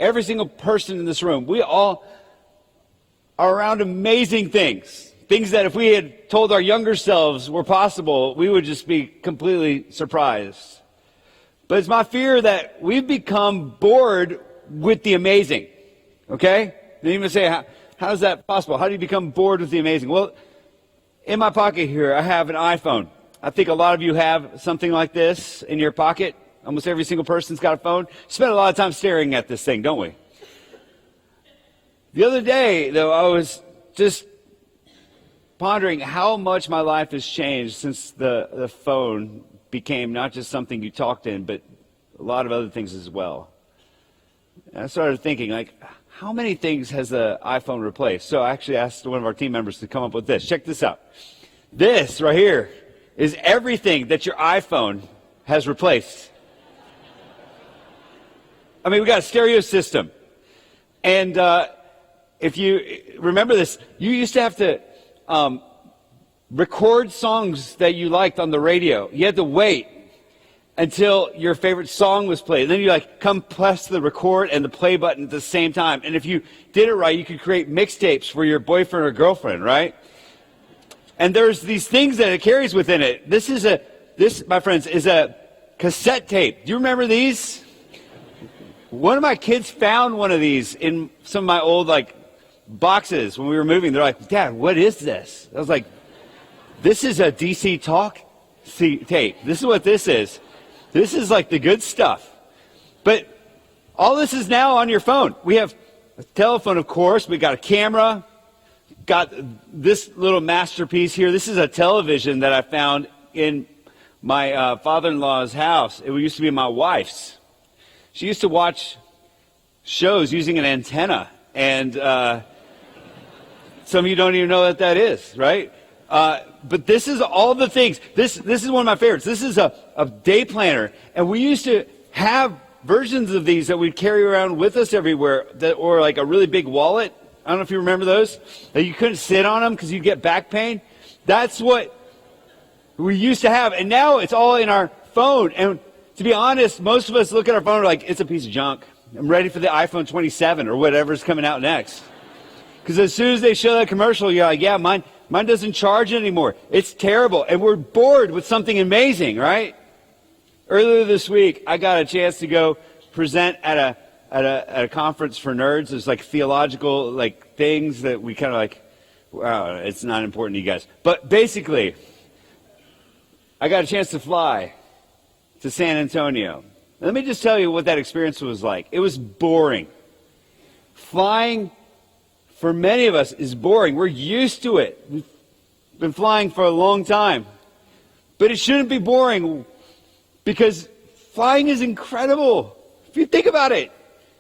every single person in this room, we all are around amazing things. Things that if we had told our younger selves were possible, we would just be completely surprised. But it's my fear that we've become bored with the amazing. Okay? Then you may say, how is that possible? How do you become bored with the amazing? Well, in my pocket here, I have an iPhone. I think a lot of you have something like this in your pocket. Almost every single person's got a phone. Spend a lot of time staring at this thing, don't we? The other day, though, I was just pondering how much my life has changed since the phone became not just something you talked in, but a lot of other things as well. And I started thinking, like, how many things has the iPhone replaced? So I actually asked one of our team members to come up with this. Check this out. This right here is everything that your iPhone has replaced. I mean, we got a stereo system. And if you remember this, you used to have to record songs that you liked on the radio. You had to wait until your favorite song was played. And then you come press the record and the play button at the same time. And if you did it right, you could create mixtapes for your boyfriend or girlfriend, right? And there's these things that it carries within it. This, my friends, is a cassette tape. Do you remember these? One of my kids found one of these in some of my old boxes when we were moving. They're like, Dad, what is this? I was like, this is a DC Talk tape. This is what this is. This is the good stuff. But all this is now on your phone. We have a telephone, of course. We got a camera. Got this little masterpiece here. This is a television that I found in my father-in-law's house. It used to be my wife's. She used to watch shows using an antenna, and some of you don't even know what that is, right? But this is all the things. This is one of my favorites. This is a day planner, and we used to have versions of these that we'd carry around with us everywhere, or a really big wallet. I don't know if you remember those. That you couldn't sit on them because you'd get back pain. That's what we used to have, and now it's all in our phone. And to be honest, most of us look at our phone and we're like, it's a piece of junk. I'm ready for the iPhone 27 or whatever's coming out next. Because as soon as they show that commercial, you're like, yeah, mine doesn't charge anymore. It's terrible. And we're bored with something amazing, right? Earlier this week, I got a chance to go present at a conference for nerds. There's theological things that we kind of wow, it's not important to you guys. But basically, I got a chance to fly to San Antonio. Let me just tell you what that experience was like. It was boring. Flying, for many of us, is boring. We're used to it. We've been flying for a long time. But it shouldn't be boring because flying is incredible. If you think about it,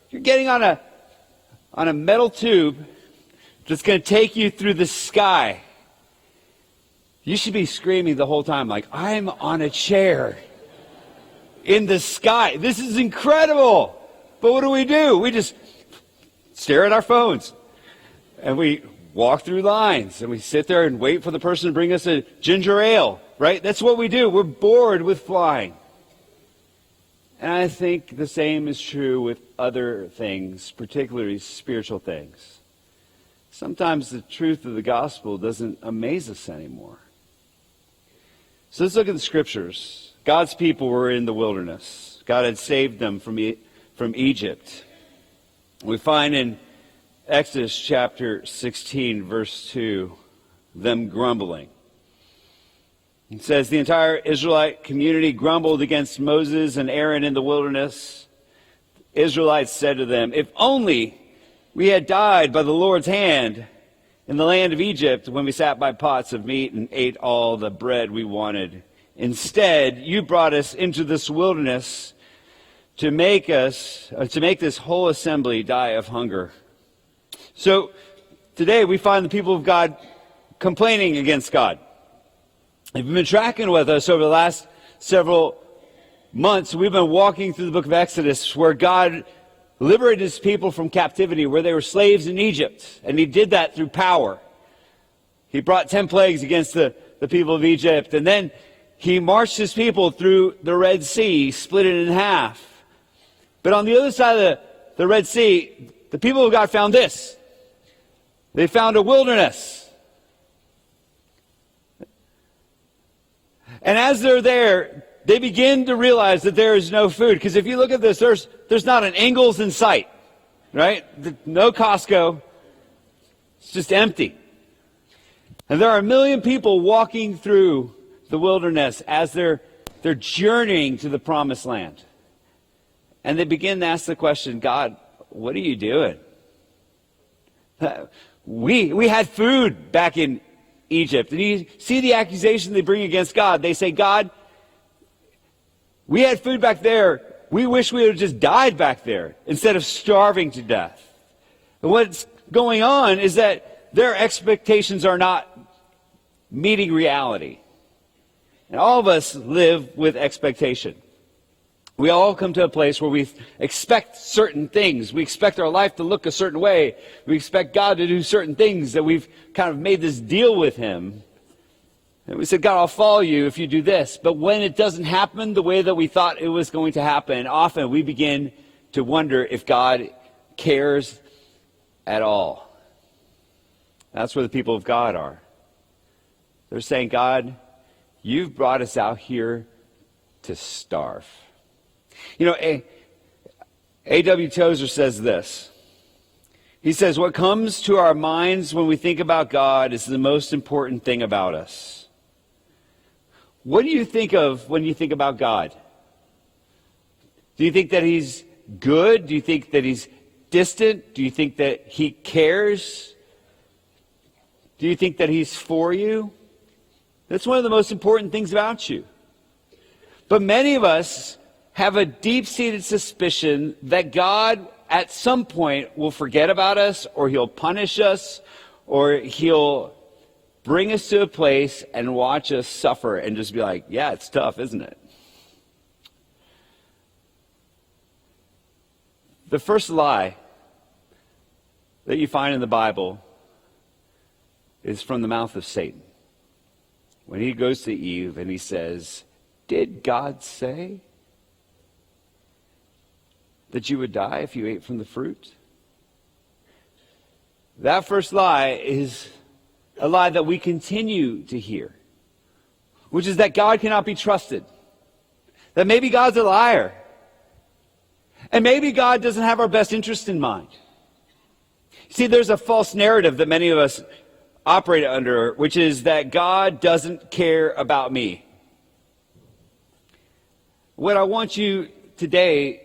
you're getting on a metal tube that's going to take you through the sky. You should be screaming the whole time I'm on a chair in the sky. This is incredible. But what do? We just stare at our phones. And we walk through lines. And we sit there and wait for the person to bring us a ginger ale. Right? That's what we do. We're bored with flying. And I think the same is true with other things, particularly spiritual things. Sometimes the truth of the gospel doesn't amaze us anymore. So let's look at the scriptures. God's people were in the wilderness. God had saved them from Egypt. We find in Exodus chapter 16, verse 2, them grumbling. It says, the entire Israelite community grumbled against Moses and Aaron in the wilderness. Israelites said to them, if only we had died by the Lord's hand in the land of Egypt when we sat by pots of meat and ate all the bread we wanted. Instead, you brought us into this wilderness to make this whole assembly die of hunger. So today we find the people of God complaining against God. If you've been tracking with us over the last several months, we've been walking through the book of Exodus where God liberated his people from captivity, where they were slaves in Egypt. And he did that through power. He brought 10 plagues against the people of Egypt. And then he marched his people through the Red Sea, split it in half. But on the other side of the Red Sea, the people of God found this. They found a wilderness. And as they're there, they begin to realize that there is no food. Because if you look at this, there's not an Ingles in sight, right? No Costco. It's just empty. And there are 1 million people walking through the wilderness as they're journeying to the promised land. And they begin to ask the question, God, what are you doing? We had food back in Egypt. And you see the accusation they bring against God. They say, God, we had food back there. We wish we would have just died back there instead of starving to death. And what's going on is that their expectations are not meeting reality. And all of us live with expectation. We all come to a place where we expect certain things. We expect our life to look a certain way. We expect God to do certain things that we've kind of made this deal with him. And we said, God, I'll follow you if you do this. But when it doesn't happen the way that we thought it was going to happen, often we begin to wonder if God cares at all. That's where the people of God are. They're saying, God, you've brought us out here to starve. You know, A.W. Tozer says this. He says, what comes to our minds when we think about God is the most important thing about us. What do you think of when you think about God? Do you think that he's good? Do you think that he's distant? Do you think that he cares? Do you think that he's for you? That's one of the most important things about you. But many of us have a deep-seated suspicion that God at some point will forget about us, or he'll punish us, or he'll bring us to a place and watch us suffer and just be like, yeah, it's tough, isn't it? The first lie that you find in the Bible is from the mouth of Satan. When he goes to Eve and he says, did God say that you would die if you ate from the fruit? That first lie is a lie that we continue to hear, which is that God cannot be trusted, that maybe God's a liar, and maybe God doesn't have our best interest in mind. See, there's a false narrative that many of us operate under, which is that God doesn't care about me. What I want you today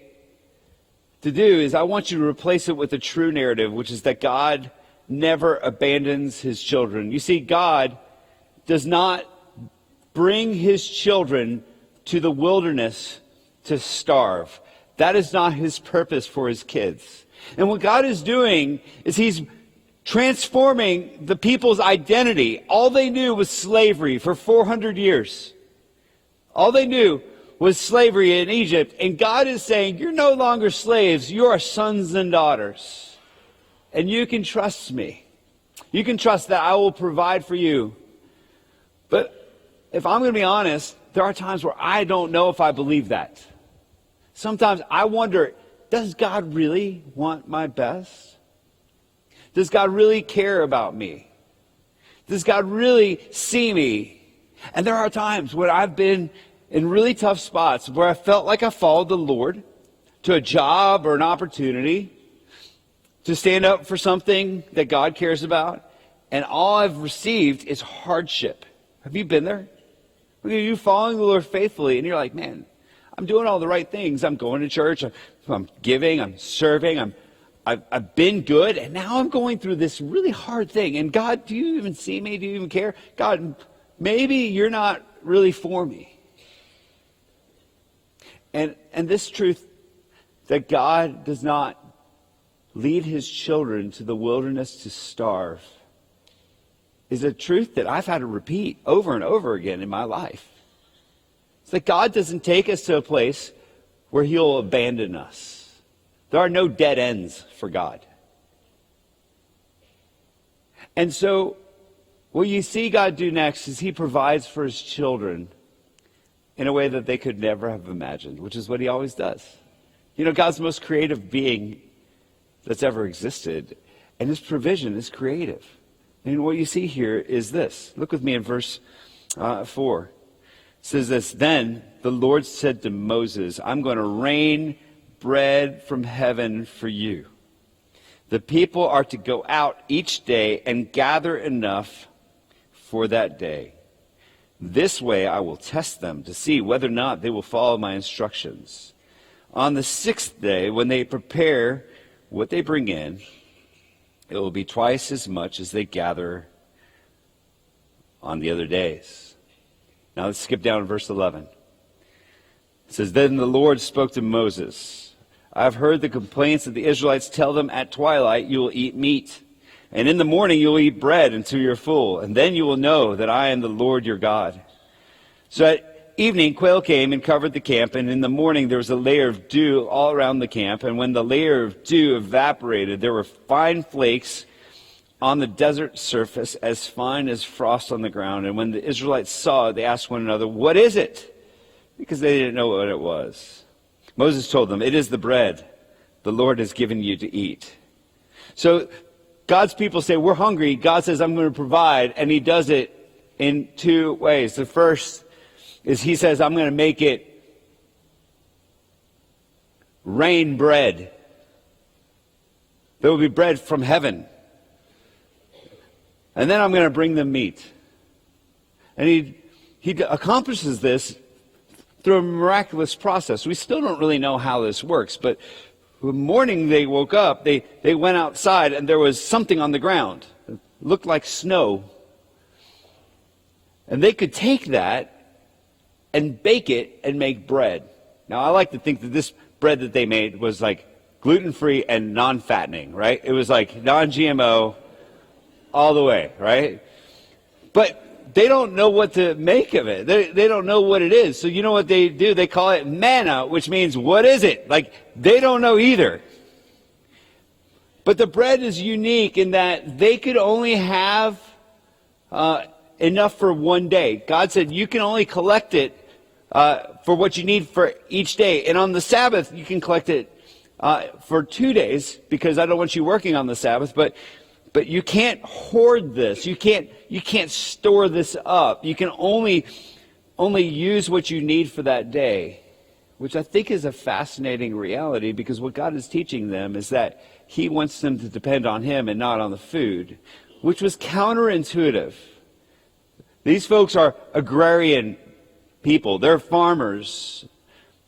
to do is I want you to replace it with a true narrative, which is that God never abandons his children. You see, God does not bring his children to the wilderness to starve. That is not his purpose for his kids. And what God is doing is he's transforming the people's identity. All they knew was slavery for 400 years. All they knew was slavery in Egypt. And God is saying, you're no longer slaves, you are sons and daughters. And you can trust me. You can trust that I will provide for you. But if I'm going to be honest, there are times where I don't know if I believe that. Sometimes I wonder, does God really want my best? Does God really care about me? Does God really see me? And there are times when I've been in really tough spots where I felt like I followed the Lord to a job or an opportunity to stand up for something that God cares about, and all I've received is hardship. Have you been there? You following the Lord faithfully, and you're like, man, I'm doing all the right things. I'm going to church, I'm giving, I'm serving, I've been good, and now I'm going through this really hard thing. And God, do you even see me? Do you even care? God, maybe you're not really for me. And this truth that God does not lead his children to the wilderness to starve is a truth that I've had to repeat over and over again in my life. It's that God doesn't take us to a place where he'll abandon us. There are no dead ends for God. And so what you see God do next is he provides for his children in a way that they could never have imagined, which is what he always does. You know, God's the most creative being that's ever existed. And his provision is creative. And what you see here is this. Look with me in verse 4. It says this, "Then the Lord said to Moses, I'm going to rain bread from heaven for you. The people are to go out each day and gather enough for that day. This way I will test them to see whether or not they will follow my instructions. On the 6th day, when they prepare what they bring in, it will be twice as much as they gather on the other days." Now let's skip down to verse 11. It says, "Then the Lord spoke to Moses, I have heard the complaints of the Israelites. Tell them at twilight you will eat meat, and in the morning you will eat bread until you're full, and then you will know that I am the Lord your God." So at evening, quail came and covered the camp, and in the morning there was a layer of dew all around the camp. And when the layer of dew evaporated, there were fine flakes on the desert surface, as fine as frost on the ground. And when the Israelites saw it, they asked one another, "What is it?" Because they didn't know what it was. Moses told them, "It is the bread the Lord has given you to eat." So God's people say, "We're hungry." God says, "I'm going to provide," and he does it in two ways. The first is he says, "I'm going to make it rain bread. There will be bread from heaven. And then I'm going to bring them meat." And he accomplishes this through a miraculous process. We still don't really know how this works, but the morning they woke up, they went outside and there was something on the ground. It looked like snow. And they could take that and bake it and make bread. Now, I like to think that this bread that they made was like gluten-free and non-fattening, right? It was like non-GMO all the way, right? But they don't know what to make of it. They don't know what it is. So you know what they do? They call it manna, which means, what is it? Like, they don't know either. But the bread is unique in that they could only have enough for one day. God said, you can only collect it for what you need for each day. And on the Sabbath, you can collect it for 2 days, because I don't want you working on the Sabbath. But you can't hoard this. You can't store this up. You can only use what you need for that day, which I think is a fascinating reality, because what God is teaching them is that he wants them to depend on him and not on the food, which was counterintuitive. These folks are agrarian people. They're farmers.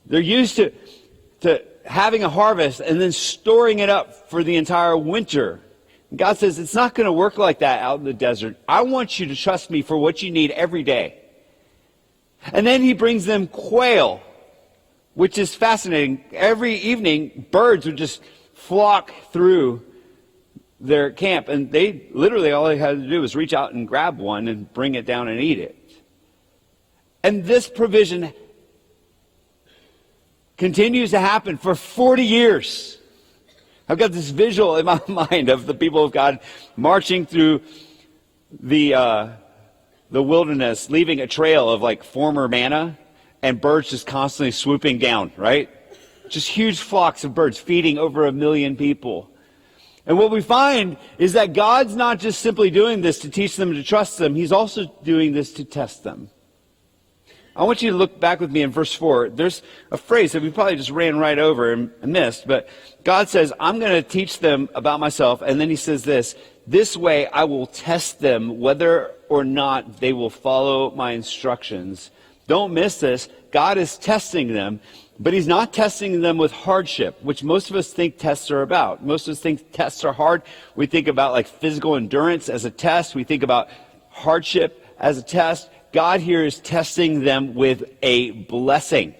They're used to having a harvest and then storing it up for the entire winter. God says, it's not going to work like that out in the desert. I want you to trust me for what you need every day. And then he brings them quail, which is fascinating. Every evening, birds would just flock through their camp, and they literally, all they had to do was reach out and grab one and bring it down and eat it. And this provision continues to happen for 40 years. I've got this visual in my mind of the people of God marching through the wilderness, leaving a trail of like former manna, and birds just constantly swooping down, right? Just huge flocks of birds feeding over 1 million people. And what we find is that God's not just simply doing this to teach them to trust them, he's also doing this to test them. I want you to look back with me in verse 4. There's a phrase that we probably just ran right over and missed, but God says, I'm going to teach them about myself. And then he says this way I will test them whether or not they will follow my instructions. Don't miss this. God is testing them, but he's not testing them with hardship, which most of us think tests are about. Most of us think tests are hard. We think about like physical endurance as a test. We think about hardship as a test. God here is testing them with a blessing.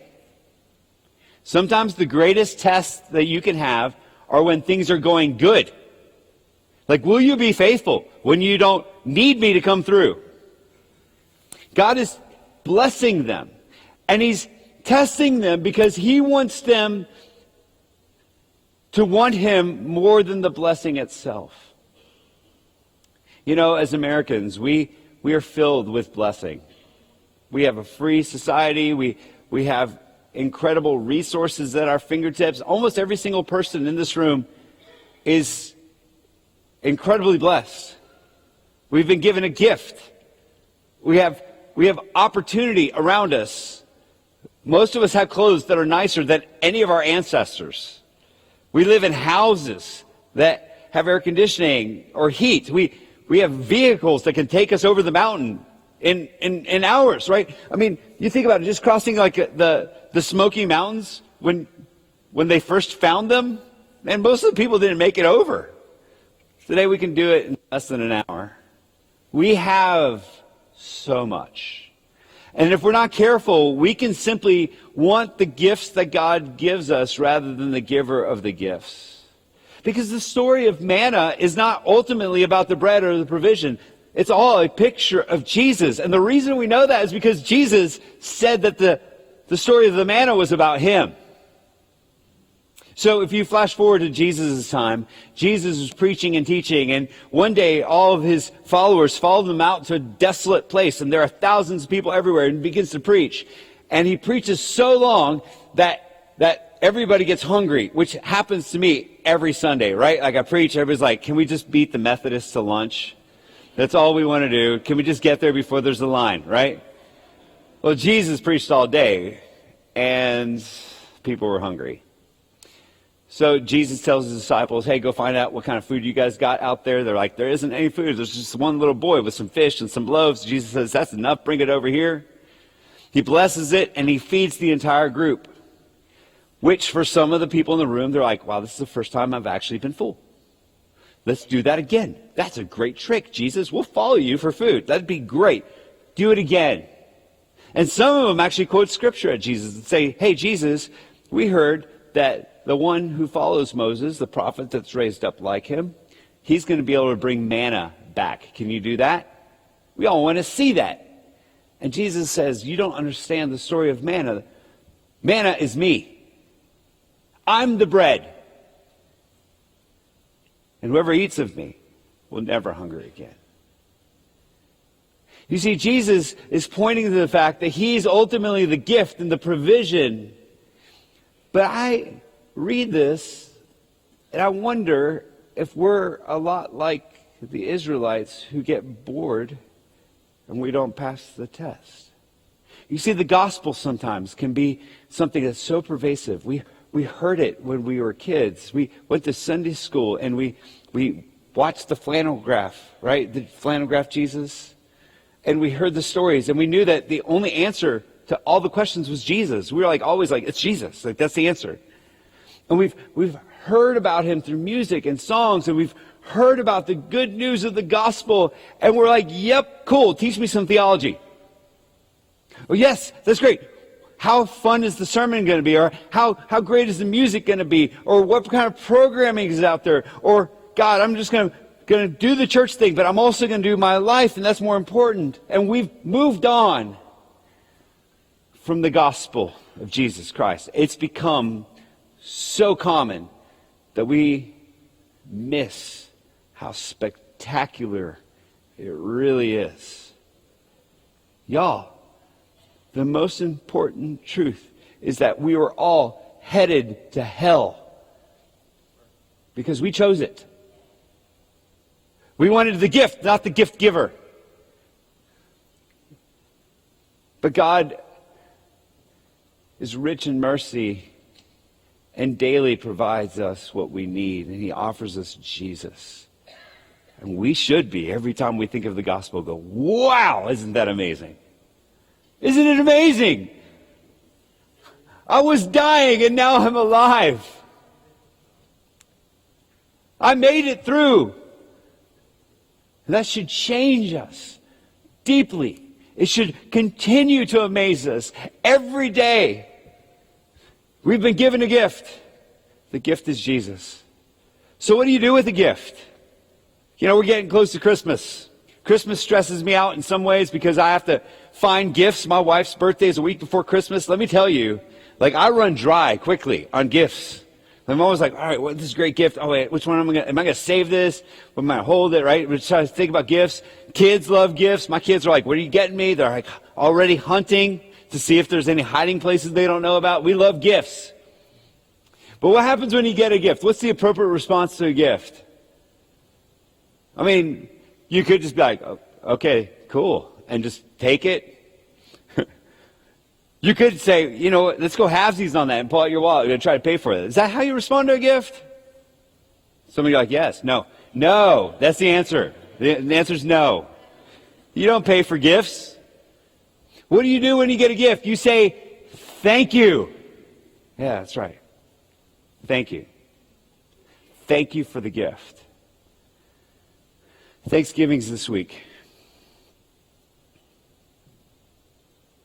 Sometimes the greatest tests that you can have are when things are going good. Like, will you be faithful when you don't need me to come through? God is blessing them, and he's testing them because he wants them to want him more than the blessing itself. You know, as Americans, we are filled with blessing. We have a free society. We have incredible resources at our fingertips. Almost every single person in this room is incredibly blessed. We've been given a gift. We have opportunity around us. Most of us have clothes that are nicer than any of our ancestors. We live in houses that have air conditioning or heat. We have vehicles that can take us over the mountain in hours, right? I mean, you think about it, just crossing like the Smoky Mountains when they first found them, and most of the people didn't make it over. Today we can do it in less than an hour. We have so much. And if we're not careful, we can simply want the gifts that God gives us rather than the giver of the gifts. Because the story of manna is not ultimately about the bread or the provision. It's all a picture of Jesus. And the reason we know that is because Jesus said that the story of the manna was about him. So if you flash forward to Jesus' time, Jesus was preaching and teaching, and one day all of his followers followed him out to a desolate place, and there are thousands of people everywhere, and he begins to preach. And he preaches so long that everybody gets hungry, which happens to me every Sunday, right? Like I preach, everybody's like, can we just beat the Methodists to lunch? That's all we want to do. Can we just get there before there's a line, right? Well, Jesus preached all day, and people were hungry. So Jesus tells his disciples, hey, go find out what kind of food you guys got out there. They're like, there isn't any food. There's just one little boy with some fish and some loaves. Jesus says, that's enough. Bring it over here. He blesses it, and he feeds the entire group, which for some of the people in the room, they're like, wow, this is the first time I've actually been full. Let's do that again. That's a great trick, Jesus. We'll follow you for food. That'd be great. Do it again. And some of them actually quote scripture at Jesus and say, hey, Jesus, we heard that the one who follows Moses, the prophet that's raised up like him, he's going to be able to bring manna back. Can you do that? We all want to see that. And Jesus says, you don't understand the story of manna. Manna is me. I'm the bread. And whoever eats of me will never hunger again. You see, Jesus is pointing to the fact that he's ultimately the gift and the provision. But I read this, and I wonder if we're a lot like the Israelites who get bored and we don't pass the test. You see, the gospel sometimes can be something that's so pervasive. We heard it when we were kids. We went to Sunday school and we watched the flannel graph, right? The flannel graph Jesus. And we heard the stories, and we knew that the only answer to all the questions was Jesus. We were like always like, it's Jesus. Like that's the answer. And we've heard about him through music and songs, and we've heard about the good news of the gospel, and we're like, yep, cool, teach me some theology. Oh yes, that's great. How fun is the sermon going to be? Or how great is the music going to be? Or what kind of programming is out there? Or God, I'm just going to do the church thing, but I'm also going to do my life, and that's more important. And we've moved on from the gospel of Jesus Christ. It's become so common that we miss how spectacular it really is. Y'all, the most important truth is that we were all headed to hell because we chose it. We wanted the gift, not the gift giver. But God is rich in mercy and daily provides us what we need, and he offers us Jesus. And we should be, every time we think of the gospel, go, wow, isn't that amazing? Isn't it amazing? I was dying and now I'm alive. I made it through. And that should change us deeply. It should continue to amaze us every day. We've been given a gift. The gift is Jesus. So what do you do with the gift? You know, we're getting close to Christmas. Christmas stresses me out in some ways because I have to find gifts. My wife's birthday is a week before Christmas. Let me tell you, like I run dry quickly on gifts. I'm always like, all right, well, this is a great gift. Oh, wait, which one am I going to save this? Or am I going to hold it, right? We're trying to think about gifts. Kids love gifts. My kids are like, what are you getting me? They're like already hunting to see if there's any hiding places they don't know about. We love gifts. But what happens when you get a gift? What's the appropriate response to a gift? I mean, you could just be like, "Oh, okay, cool," and just take it. You could say, you know what, let's go halvesies on that and pull out your wallet and try to pay for it. Is that how you respond to a gift? Some of you are like, yes, no. No, that's the answer. The answer is no. You don't pay for gifts. What do you do when you get a gift? You say, thank you. Yeah, that's right. Thank you. Thank you for the gift. Thanksgiving's this week.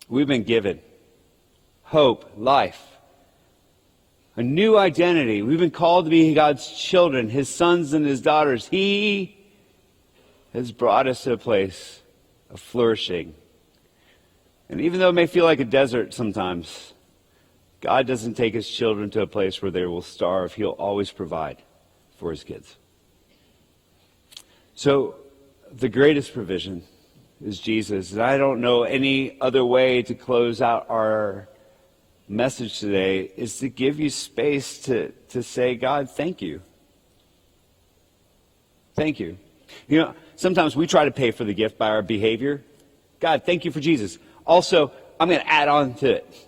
We've been given hope, life, a new identity. We've been called to be God's children, His sons and His daughters. He has brought us to a place of flourishing. And even though it may feel like a desert sometimes, God doesn't take His children to a place where they will starve. He'll always provide for His kids. So the greatest provision is Jesus. And I don't know any other way to close out our message today is to give you space to say, God, thank you. Thank you. You know, sometimes we try to pay for the gift by our behavior. God, thank you for Jesus. Also, I'm going to add on to it.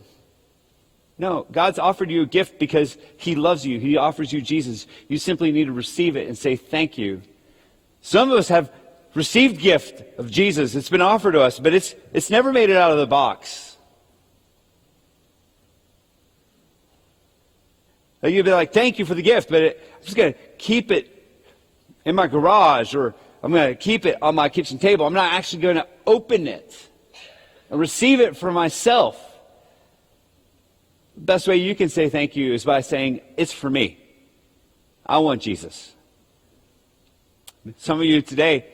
No, God's offered you a gift because He loves you. He offers you Jesus. You simply need to receive it and say thank you. Some of us have received gift of Jesus. It's been offered to us, but it's never made it out of the box. You'd be like, thank you for the gift, but I'm just going to keep it in my garage, or I'm going to keep it on my kitchen table. I'm not actually going to open it and receive it for myself. The best way you can say thank you is by saying, it's for me. I want Jesus. Some of you today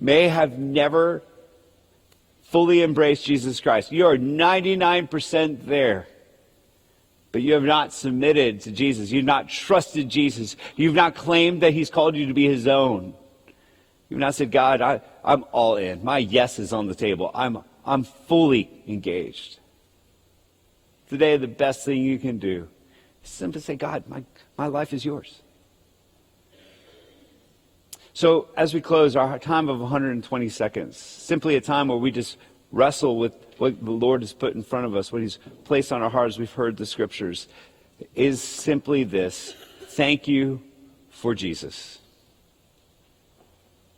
may have never fully embraced Jesus Christ. You are 99% there. But you have not submitted to Jesus. You've not trusted Jesus. You've not claimed that He's called you to be His own. You've not said, God, I'm all in. My yes is on the table. I'm fully engaged. Today, the best thing you can do is simply say, God, my life is yours. So as we close our time of 120 seconds, simply a time where we just wrestle with what the Lord has put in front of us, what He's placed on our hearts. We've heard the scriptures, is simply this: thank you for Jesus.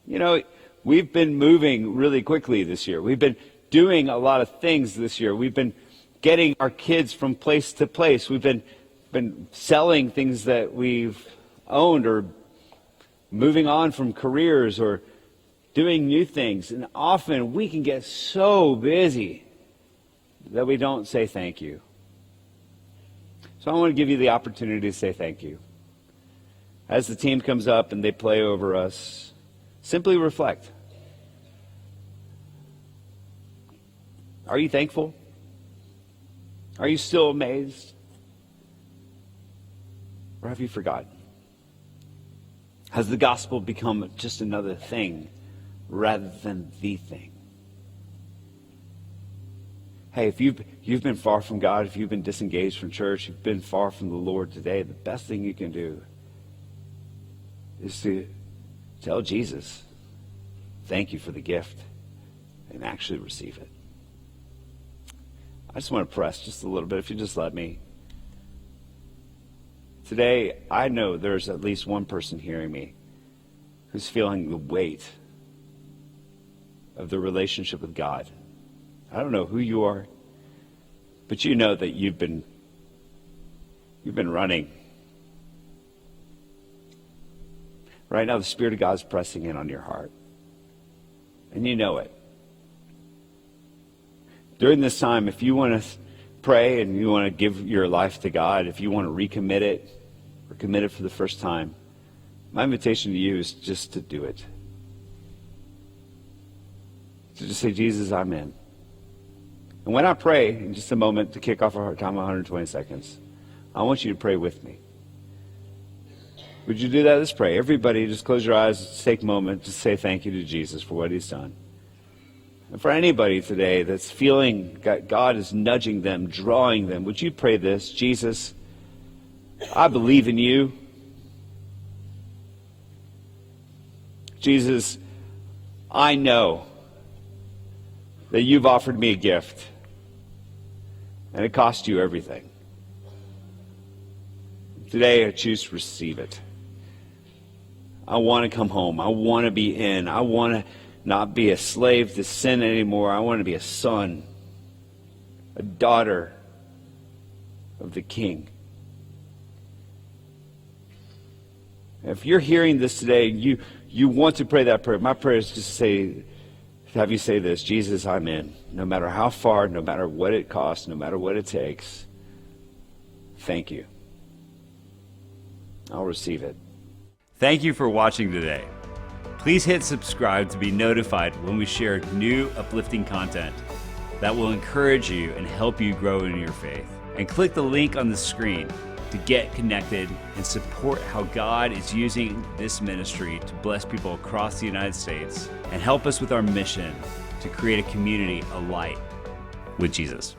You know, we've been moving really quickly this year. We've been doing a lot of things this year. We've been getting our kids from place to place. We've been selling things that we've owned, or moving on from careers, or doing new things. And often we can get so busy that we don't say thank you. So I want to give you the opportunity to say thank you. As the team comes up and they play over us, simply reflect. Are you thankful? Are you still amazed? Or have you forgotten? Has the gospel become just another thing rather than the thing? Hey, if you've been far from God, if you've been disengaged from church, you've been far from the Lord today, the best thing you can do is to tell Jesus, thank you for the gift, and actually receive it. I just want to press just a little bit, if you just let me. Today, I know there's at least one person hearing me who's feeling the weight of the relationship with God. I don't know who you are, but you know that you've been running. Right now, the Spirit of God is pressing in on your heart, and you know it. During this time, if you want to pray and you want to give your life to God, if you want to recommit it or commit it for the first time, my invitation to you is just to do it. To just say, Jesus, I'm in. And when I pray, in just a moment, to kick off our time of 120 seconds, I want you to pray with me. Would you do that? Let's pray. Everybody, just close your eyes, just take a moment to say thank you to Jesus for what He's done. And for anybody today that's feeling God is nudging them, drawing them, would you pray this? Jesus, I believe in you. Jesus, I know that you've offered me a gift, and it cost you everything. Today, I choose to receive it. I want to come home. I want to be in. I want to not be a slave to sin anymore. I want to be a son, a daughter of the King. If you're hearing this today, you want to pray that prayer. My prayer is just to have you say this: Jesus, I'm in. No matter how far, no matter what it costs, no matter what it takes, thank you. I'll receive it. Thank you for watching today. Please hit subscribe to be notified when we share new uplifting content that will encourage you and help you grow in your faith. And click the link on the screen to get connected and support how God is using this ministry to bless people across the United States and help us with our mission to create a community alight with Jesus.